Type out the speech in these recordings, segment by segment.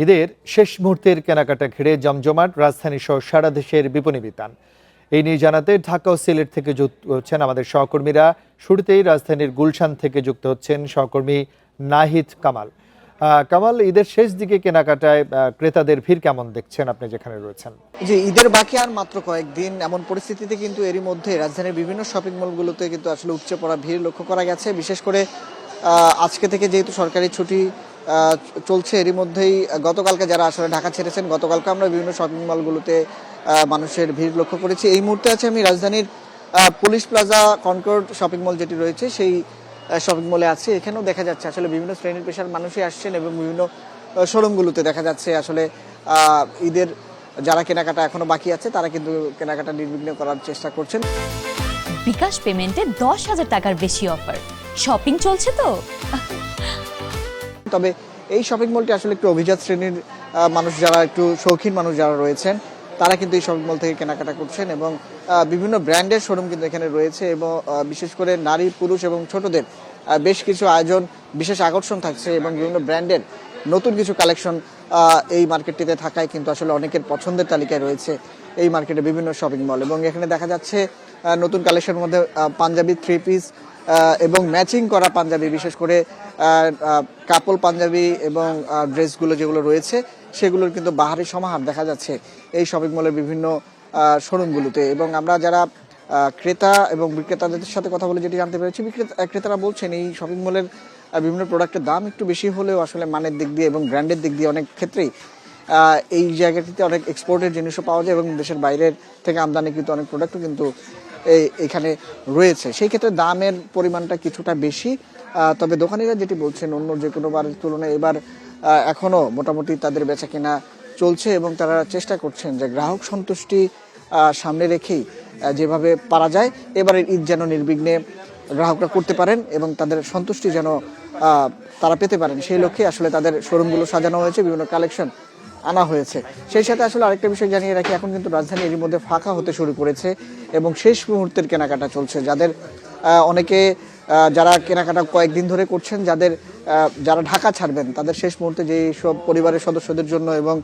ঈদের শেষ মুহূর্তের কেনাকাটা ঘিরে জমজমাট রাজধানী সহ সারা দেশের বিপণী বিতান। এই নিয়ে জানাতে ঢাকা ও সিলেট থেকে যুক্ত হচ্ছেন আমাদের সহকর্মীরা। শুরুতেই রাজধানীর গুলশান থেকে যুক্ত হচ্ছেন সহকর্মী নাহিদ কামাল। কামাল, ঈদের শেষ দিকে কেনাকাটায় ক্রেতাদের ভিড় কেমন দেখছেন আপনি যেখানে রয়েছেন? যে ঈদের বাকি আর মাত্র কয়েকদিন, এমন পরিস্থিতিতে কিন্তু এরই মধ্যে রাজধানীর বিভিন্ন শপিং মলগুলোতে কিন্তু আসলে উপচে পড়া ভিড় লক্ষ্য করা গেছে। বিশেষ করে আজকে থেকে যেহেতু সরকারি ছুটি চলছে, এরই মধ্যেই গতকালকে যারা আসলে ঢাকা ছেড়েছেন, গতকালকে আমরা বিভিন্ন শপিং মলগুলোতে মানুষের ভিড় লক্ষ্য করেছি। এই মুহূর্তে আছে আমি রাজধানীর police plaza Concord shopping mall যেটি রয়েছে সেই শপিং মলে আছে। এখানেও দেখা যাচ্ছে আসলে বিভিন্ন শ্রেণীর পেশার মানুষই আসছেন এবং বিভিন্ন শোরুমগুলোতে দেখা যাচ্ছে আসলে ঈদের যারা কেনাকাটা এখনো বাকি আছে তারা কিন্তু কেনাকাটা নির্বিঘ্নে করার চেষ্টা করছেন। বিকাশ পেমেন্টে 10,000 টাকার বেশি অফার, শপিং চলছে তো। তবে এই শপিং মলটি আসলে একটু অভিজাত শ্রেণীর মানুষ, যারা একটু শৌখিন মানুষ যারা রয়েছেন তারা কিন্তু এই শপিং মল থেকে কেনাকাটা করছেন এবং বিভিন্ন ব্র্যান্ডের শোরুম কিন্তু এখানে রয়েছে এবং বিশেষ করে নারী, পুরুষ এবং ছোটদের বেশ কিছু আয়োজন, বিশেষ আকর্ষণ থাকছে এবং বিভিন্ন ব্র্যান্ডের নতুন কিছু কালেকশন এই মার্কেটটিতে থাকায় কিন্তু আসলে অনেকের পছন্দের তালিকায় রয়েছে এই মার্কেটে বিভিন্ন শপিং মল। এবং এখানে দেখা যাচ্ছে নতুন কালেকশনের মধ্যে পাঞ্জাবি, থ্রি পিস এবং ম্যাচিং করা পাঞ্জাবি, বিশেষ করে কাপল পাঞ্জাবি এবং ড্রেসগুলো যেগুলো রয়েছে সেগুলোর কিন্তু বাহারি সমাহার দেখা যাচ্ছে এই শপিং মলের বিভিন্ন শোরুমগুলোতে। এবং আমরা যারা ক্রেতা এবং বিক্রেতাদের সাথে কথা বলে যেটি জানতে পেরেছি, ক্রেতারা বলছেন এই শপিং মলের বিভিন্ন প্রোডাক্টের দাম একটু বেশি হলেও আসলে মানের দিক দিয়ে এবং ব্র্যান্ডের দিক দিয়ে অনেক ক্ষেত্রেই এই জায়গাটিতে অনেক এক্সপোর্টের জিনিসও পাওয়া যায় এবং দেশের বাইরের থেকে আমদানি কিন্তু অনেক প্রোডাক্টও কিন্তু এখানে রয়েছে। সেই ক্ষেত্রে দামের পরিমাণটা কিছুটা বেশি। তবে দোকানিরা যেটি বলছেন, অন্য যে কোনো বারের তুলনায় এবার এখনও মোটামুটি তাদের বেচা কেনা চলছে এবং তারা চেষ্টা করছেন যে গ্রাহক সন্তুষ্টি সামনে রেখেই যেভাবে পারা যায় এবারের ঈদ যেন নির্বিঘ্নে গ্রাহকরা করতে পারেন এবং তাদের সন্তুষ্টি যেন তারা পেতে পারেন, সেই লক্ষ্যে আসলে তাদের শোরুমগুলো সাজানো হয়েছে, বিভিন্ন কালেকশন আনা হয়েছে। সেই সাথে আসলে আরেকটা বিষয় জানিয়ে রাখি, এখন কিন্তু রাজধানী এর মধ্যে ফাঁকা হতে শুরু করেছে এবং শেষ মুহূর্তের কেনাকাটা চলছে। যাদের অনেকে যারা কেনাকাটা কয়েকদিন ধরে করছেন, যারা ঢাকা ছাড়বেন তাদের শেষ মুহূর্তে যেই সব পরিবারের সদস্যদের জন্য এবং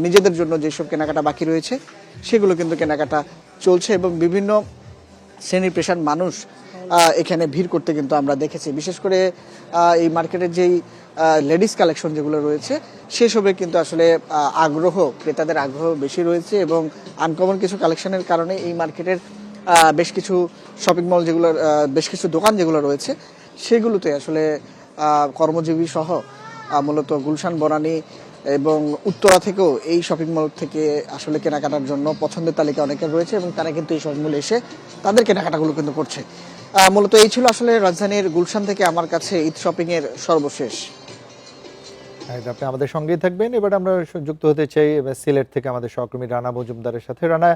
নিজেদের জন্য যেসব কেনাকাটা বাকি রয়েছে সেগুলো কিন্তু কেনাকাটা চলছে এবং বিভিন্ন শ্রেণীর পেশার মানুষ এখানে ভিড় করতে কিন্তু আমরা দেখেছি। বিশেষ করে এই মার্কেটের যেই লেডিস কালেকশন যেগুলো রয়েছে সেসবে কিন্তু আসলে ক্রেতাদের আগ্রহ বেশি রয়েছে এবং আনকমন কিছু কালেকশনের কারণে এই মার্কেটের বেশ কিছু শপিং মল যেগুলো, বেশ কিছু দোকান যেগুলো রয়েছে সেগুলোতে আসলে কর্মজীবী সহ মূলত গুলশান, বনানী এবং উত্তরা থেকেও এই শপিং মল থেকে আসলে কেনাকাটার জন্য পছন্দের তালিকা অনেকের রয়েছে এবং তারা কিন্তু এই শপিং মলে এসে তাদের কেনাকাটাগুলো কিন্তু করছে। মূলত এই ছিল আসলে রাজধানীর গুলশান থেকে আমার কাছে ঈদ শপিং এর সর্বশেষ। আপনি আমাদের সঙ্গেই থাকবেন। এবার আমরা যুক্ত হতে চাই সিলেট থেকে আমাদের সহকর্মী রানা মজুমদারের সাথে। রানা,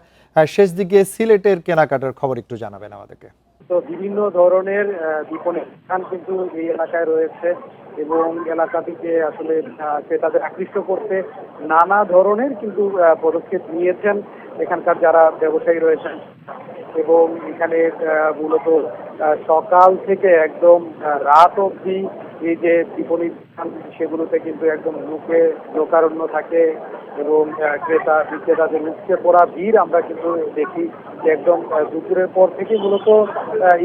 শেষ দিকে সিলেটের কেনাকাটার খবর একটু জানাবেন আমাদেরকে। তো বিভিন্ন ধরনের বিপণী স্থান কিন্তু এই এলাকায় রয়েছে এবং এলাকাটিকে আসলে ক্রেতাদের আকৃষ্ট করতে নানা ধরনের কিন্তু পদক্ষেপ নিয়েছেন এখানকার যারা ব্যবসায়ী রয়েছেন। এবং এখানে মূলত সকাল থেকে একদম রাত অবধি এই যে বিপণী স্থান সেগুলোতে কিন্তু একদম লোকারণ্য থাকে এবং ক্রেতা বিক্রেতাদের উপচে পড়া ভিড় আমরা কিন্তু দেখি যে একদম দুপুরের পর থেকে মূলত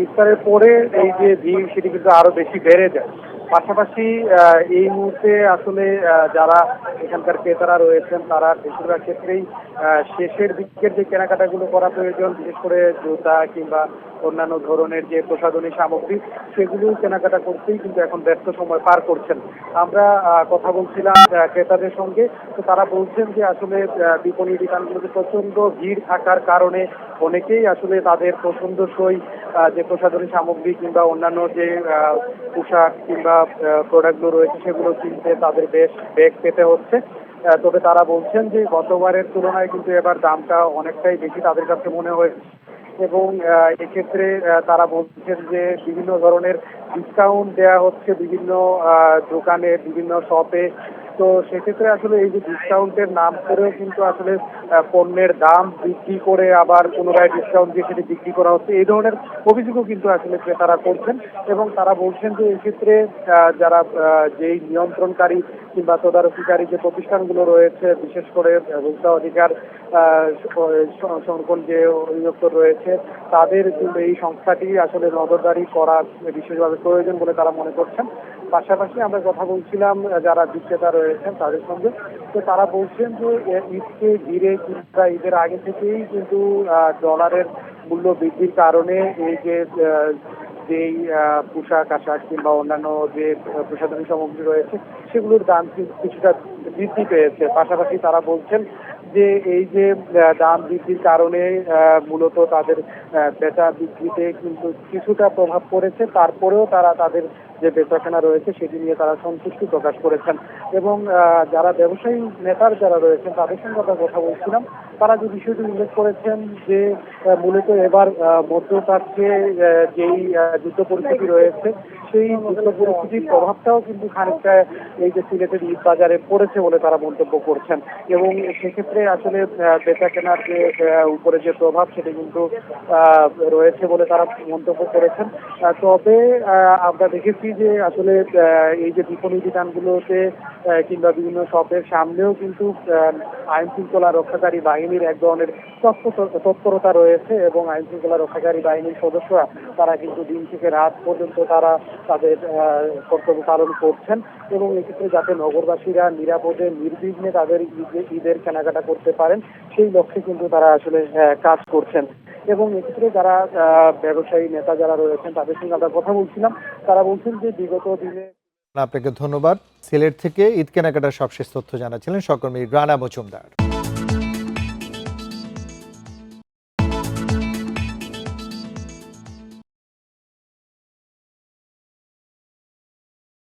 ইফতারের পরে এই যে ভিড় সেটি কিন্তু আরো বেশি বেড়ে যায়। পাশাপাশি এই মুহূর্তে আসলে যারা এখানকার ক্রেতারা রয়েছেন তারা বেশিরভাগ ক্ষেত্রেই শেষের দিকের যে কেনাকাটাগুলো করা প্রয়োজন, বিশেষ করে জুতা কিংবা অন্যান্য ধরনের যে প্রসাধনী সামগ্রী সেগুলো কেনাকাটা করতেই কিন্তু এখন ব্যস্ত সময় পার করছেন। আমরা কথা বলছিলাম ক্রেতাদের সঙ্গে, তো তারা বলছেন যে আসলে বিপণী দোকানগুলোতে প্রচন্ড ভিড় থাকার কারণে অনেকেই আসলে তাদের পছন্দসই যে প্রসাধনী সামগ্রী কিংবা অন্যান্য যে পোশাক কিংবা প্রোডাক্টগুলো রয়েছে সেগুলো কিনতে তাদের বেশ বেগ পেতে হচ্ছে। তবে তারা বলছেন যে গতবারের তুলনায় কিন্তু এবার দামটা অনেকটাই বেশি তাদের কাছে মনে হয়েছে এবং এক্ষেত্রে তারা বলছেন যে বিভিন্ন ধরনের ডিসকাউন্ট দেওয়া হচ্ছে বিভিন্ন দোকানে, বিভিন্ন শপে তো সেক্ষেত্রে আসলে এই যে ডিসকাউন্টের নাম করেও কিন্তু আসলে পণ্যের দাম বৃদ্ধি করে আবার পুনরায় ডিসকাউন্ট দিয়ে সেটি বিক্রি করা হচ্ছে, এই ধরনের অভিযোগও কিন্তু আসলে ক্রেতারা করছেন। এবং তারা বলছেন যে এক্ষেত্রে যারা যেই নিয়ন্ত্রণকারী কিংবা তদারকিকারী যে প্রতিষ্ঠানগুলো রয়েছে, বিশেষ করে ভোক্তা অধিকার সংরক্ষণ যে অধিদপ্তর রয়েছে, তাদের কিন্তু এই সংস্থাটি আসলে নজরদারি করা বিশেষভাবে প্রয়োজন বলে তারা মনে করছেন। পাশাপাশি আমরা কথা বলছিলাম যারা বিক্রেতা রয়েছেন তাদের সঙ্গে, তো তারা বলছেন যে ঈদকে ঘিরে কিংবা ঈদের আগে থেকেই কিন্তু ডলারের মূল্য বৃদ্ধির কারণে এই যে যেই পোশাক আশাক কিংবা অন্যান্য যে প্রসাধনী সামগ্রী রয়েছে সেগুলোর দাম কিছুটা বৃদ্ধি পেয়েছে। পাশাপাশি তারা বলছেন যে এই যে দাম বৃদ্ধির কারণে মূলত তাদের বেচা বিক্রিতে কিন্তু কিছুটা প্রভাব পড়েছে, তারপরেও তারা তাদের যে বেচাকেনা রয়েছে সেটি নিয়ে তারা সন্তুষ্টি প্রকাশ করেছেন। এবং যারা ব্যবসায়ী নেতার যারা রয়েছেন তাদের সঙ্গে আমরা কথা বলছিলাম, তারা যে বিষয়টি উল্লেখ করেছেন যে মূলত এবার মধ্যপ্রাচ্যে যেই যুদ্ধ পরিস্থিতি রয়েছে সেই যুদ্ধ পরিস্থিতির প্রভাবটাও কিন্তু খানিকটা এই যে সিলেটের ঈদ বাজারে পড়েছে বলে তারা মন্তব্য করছেন। এবং সেক্ষেত্রে আসলে বেচা কেনার যে উপরে যে প্রভাব সেটা কিন্তু রয়েছে বলে তারা মন্তব্য করেছেন। তবে আমরা দেখেছি যে আসলে এই যে বিপণী বিধানগুলোতে কিংবা বিভিন্ন শপের সামনেও কিন্তু আইন শৃঙ্খলা রক্ষাকারী বাহিনীর এক ধরনের তৎপরতা রয়েছে এবং আইন শৃঙ্খলা রক্ষাকারী বাহিনীর সদস্যরা তারা কিন্তু দিন থেকে রাত পর্যন্ত তারা তাদের কর্তব্য পালন করছেন এবং এক্ষেত্রে যাতে নগরবাসীরা নিরাপদে নির্বিঘ্নে তাদের ঈদের কেনাকাটা করতে পারেন সেই লক্ষ্যে কিন্তু তারা আসলে কাজ করছেন। এবং এক্ষেত্রে যারা ব্যবসায়ী নেতা যারা রয়েছেন তাদের সঙ্গে আমরা কথা বলছিলাম, তারা বলছেন যে বিগত দিনে। আপনাকে ধন্যবাদ। সিলেট থেকে ঈদ কেনাকাটার সবশেষ তথ্য জানাচ্ছিলেন সহকর্মী রানা মজুমদার।